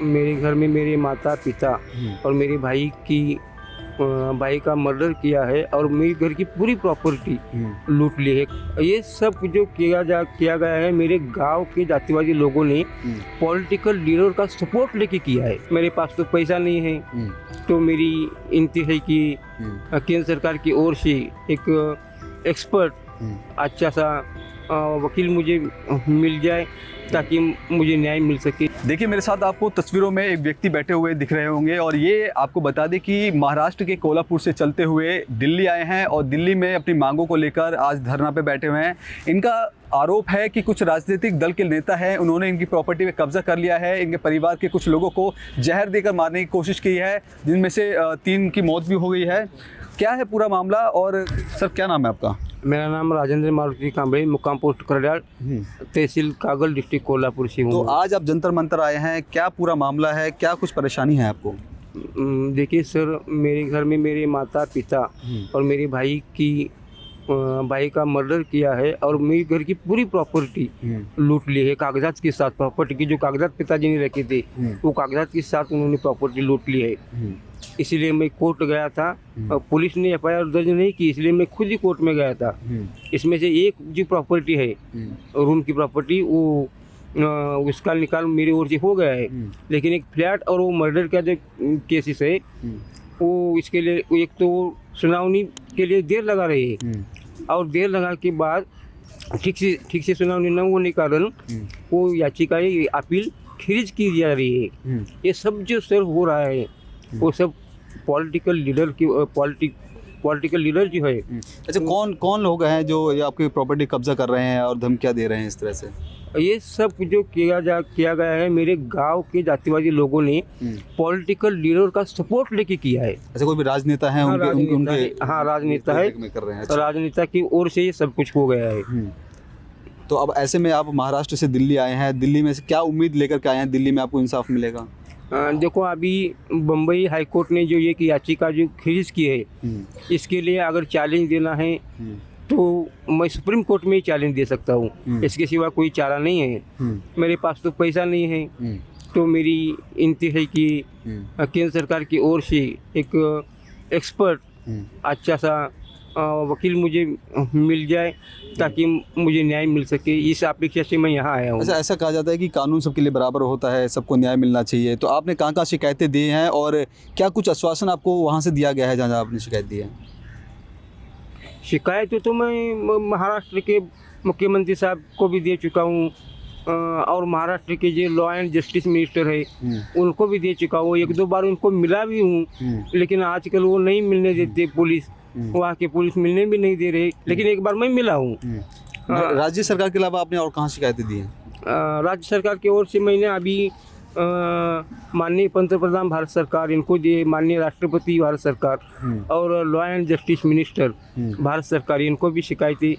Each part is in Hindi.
मेरे घर में मेरे माता पिता और मेरे भाई का मर्डर किया है और मेरे घर की पूरी प्रॉपर्टी लूट ली है। ये सब जो किया गया है मेरे गांव के जातिवादी लोगों ने पॉलिटिकल लीडर का सपोर्ट लेके किया है। मेरे पास तो पैसा नहीं है, तो मेरी विनती है कि केंद्र सरकार की ओर से एक एक्सपर्ट अच्छा सा वकील मुझे मिल जाए ताकि मुझे न्याय मिल सके। देखिए मेरे साथ आपको तस्वीरों में एक व्यक्ति बैठे हुए दिख रहे होंगे और ये आपको बता दें कि महाराष्ट्र के कोल्हापुर से चलते हुए दिल्ली आए हैं और दिल्ली में अपनी मांगों को लेकर आज धरना पे बैठे हुए हैं। इनका आरोप है कि कुछ राजनीतिक दल के नेता हैं, उन्होंने इनकी प्रॉपर्टी पे कब्जा कर लिया है। इनके परिवार के कुछ लोगों को जहर देकर मारने की कोशिश की है, जिनमें से 3 की मौत भी हो गई है। क्या है पूरा मामला और सर क्या नाम है आपका? मेरा नाम राजेंद्र मारुति कांबळे, मुक्काम पोस्ट करड़ाल, तहसील कागल, डिस्ट्रिक्ट कोल्हापुर से हूँ। तो आज आप जंतर मंतर आए हैं, क्या पूरा मामला है, क्या कुछ परेशानी है आपको? देखिए सर, मेरे घर में मेरे माता पिता और मेरे भाई का मर्डर किया है और मेरे घर की पूरी प्रॉपर्टी लूट ली है कागजात के साथ। प्रॉपर्टी की जो कागजात पिताजी ने रखे थे वो कागजात के साथ उन्होंने प्रॉपर्टी लूट ली है। इसीलिए मैं कोर्ट गया था और पुलिस ने एफआईआर दर्ज नहीं की, इसलिए मैं खुद ही कोर्ट में गया था। इसमें से एक जो प्रॉपर्टी है रूम की प्रॉपर्टी वो उसका निकाल मेरी ओर से हो गया है, लेकिन एक फ्लैट और वो मर्डर का जो केसेस है वो इसके लिए एक तो सुनावनी के लिए देर लगा रही है और देर लगा के बाद ठीक से सुनावनी न होने के कारण वो याचिका अपील खारिज की जा रही है। ये सब जो सर हो रहा है वो सब पॉलिटिकल लीडर जो है। अच्छा, कौन लोग हैं जो ये आपकी प्रॉपर्टी कब्जा कर रहे हैं और धमकियां दे रहे हैं इस तरह से? ये सब जो किया गया है मेरे गांव के जातिवादी लोगों ने पॉलिटिकल लीडर का सपोर्ट लेके किया है। अच्छा, कोई भी राजनेता है? राजनेता है, राजनेता की ओर से ये सब कुछ हो गया है। तो अब ऐसे में आप महाराष्ट्र से दिल्ली आए हैं, दिल्ली में से क्या उम्मीद लेकर के आए हैं? दिल्ली में आपको इंसाफ मिलेगा? देखो, अभी बम्बई हाई कोर्ट ने जो ये याचिका जो खारिज की है, इसके लिए अगर चैलेंज देना है तो मैं सुप्रीम कोर्ट में ही चैलेंज दे सकता हूँ, इसके सिवा कोई चारा नहीं है। मेरे पास तो पैसा नहीं है, तो मेरी विनती है कि केंद्र सरकार की ओर से एक एक्सपर्ट अच्छा सा वकील मुझे मिल जाए ताकि मुझे न्याय मिल सके। इस अपेक्षा से मैं यहाँ आया हूँ। अच्छा, ऐसा कहा जाता है कि कानून सबके लिए बराबर होता है, सबको न्याय मिलना चाहिए। तो आपने कहाँ शिकायतें दी हैं और क्या कुछ आश्वासन आपको वहाँ से दिया गया है जहाँ आपने शिकायत दी है? शिकायत तो मैं महाराष्ट्र के मुख्यमंत्री साहब को भी दे चुका हूँ और महाराष्ट्र के जो लॉ एंड जस्टिस मिनिस्टर है उनको भी दे चुका हूँ। 1-2 बार उनको मिला भी हूँ, लेकिन आजकल वो नहीं मिलने देते। पुलिस वहाँ के पुलिस मिलने भी नहीं दे रहे, लेकिन एक बार मैं मिला हूँ। राज्य सरकार के अलावा आपने और कहाँ शिकायतें दी हैं? राज्य सरकार की ओर से मैंने अभी माननीय पंतप्रधान भारत सरकार इनको दिए, माननीय राष्ट्रपति भारत सरकार और law and justice minister Bharat सरकार इनको भी शिकायतें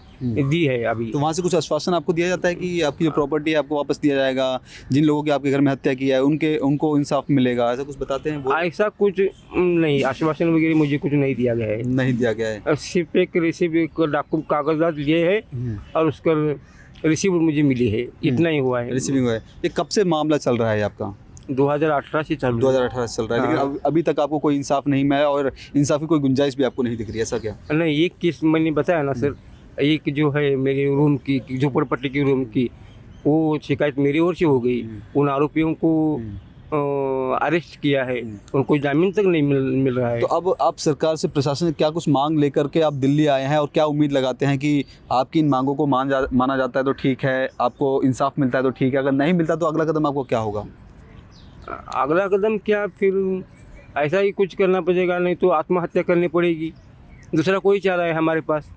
दी है अभी। तो वहाँ से कुछ आश्वासन आपको दिया जाता है कि आपकी जो प्रॉपर्टी है आपको वापस दिया जाएगा, जिन लोगों की आपके घर में हत्या की है उनको इंसाफ मिलेगा, ऐसा कुछ बताते हैं वो? ऐसा कुछ नहीं, आश्वासन वगैरह मुझे कुछ नहीं दिया गया है। नहीं दिया गया है, सिर्फ एक कागजात लिए है और उसका रिसीव मुझे मिली है, इतना ही हुआ है। रिसीविंग हुआ है। ये कब से मामला चल रहा है आपका? 2018 से चल रहा है। 2018 से चल रहा है। लेकिन अभी तक आपको कोई इंसाफ नहीं मिला और इंसाफ की कोई गुंजाइश भी आपको नहीं दिख रही, ऐसा क्या? नहीं, एक केस मैंने बताया ना सर, एक जो है मेरे रूम की झोपड़पट्टी की रूम की वो शिकायत मेरी ओर से हो गई। उन आरोपियों को अरेस्ट किया है, उनको जामीन तक नहीं मिल रहा है। तो अब आप सरकार से, प्रशासन से क्या कुछ मांग लेकर के आप दिल्ली आए हैं और क्या उम्मीद लगाते हैं कि आपकी इन मांगों को माना जाता है तो ठीक है, आपको इंसाफ मिलता है तो ठीक है, अगर नहीं मिलता तो अगला कदम आपको क्या होगा? अगला कदम क्या, फिर ऐसा ही कुछ करना पड़ेगा, नहीं तो आत्महत्या करनी पड़ेगी। दूसरा कोई चारा है हमारे पास?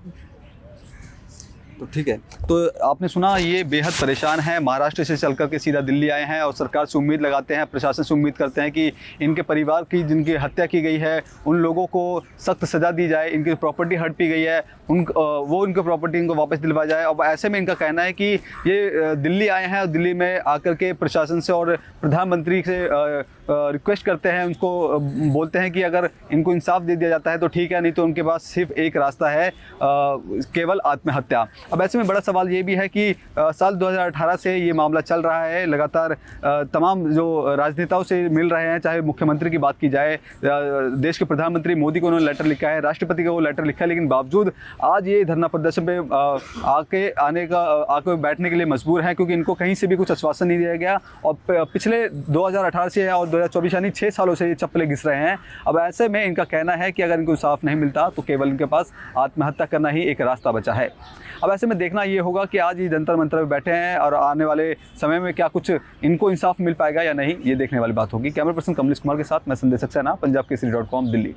तो ठीक है। तो आपने सुना, ये बेहद परेशान हैं, महाराष्ट्र से चल कर के सीधा दिल्ली आए हैं और सरकार से उम्मीद लगाते हैं, प्रशासन से उम्मीद करते हैं कि इनके परिवार की जिनकी हत्या की गई है उन लोगों को सख्त सज़ा दी जाए, इनकी प्रॉपर्टी हड़प की गई है वो उनकी प्रॉपर्टी इनको वापस दिलवाया जाए। अब ऐसे में इनका कहना है कि ये दिल्ली आए हैं और दिल्ली में आकर के प्रशासन से और प्रधानमंत्री से रिक्वेस्ट करते हैं, उनको बोलते हैं कि अगर इनको इंसाफ दे दिया जाता है तो ठीक है, नहीं तो उनके पास सिर्फ एक रास्ता है, केवल आत्महत्या। अब ऐसे में बड़ा सवाल ये भी है कि साल 2018 से ये मामला चल रहा है, लगातार तमाम जो राजनेताओं से मिल रहे हैं, चाहे मुख्यमंत्री की बात की जाए, देश के प्रधानमंत्री मोदी को उन्होंने लेटर लिखा है, राष्ट्रपति को वो लेटर लिखा है, लेकिन बावजूद आज ये धरना प्रदर्शन पे आके बैठने के लिए मजबूर हैं, क्योंकि इनको कहीं से भी कुछ आश्वासन नहीं दिया गया और पिछले 2018 से और 2024 यानी 6 सालों से ये चप्पलें घिस रहे हैं। अब ऐसे में इनका कहना है कि अगर इनको इंसाफ नहीं मिलता तो केवल इनके पास आत्महत्या करना ही एक रास्ता बचा है। अब ऐसे में देखना ये होगा कि आज ये जंतर मंतर में बैठे हैं और आने वाले समय में क्या कुछ इनको इंसाफ मिल पाएगा या नहीं, ये देखने वाली बात होगी। कैमरा पर्सन कमलेश कुमार के साथ मैं संदेश सक्सेना, पंजाब केसरी.com, दिल्ली।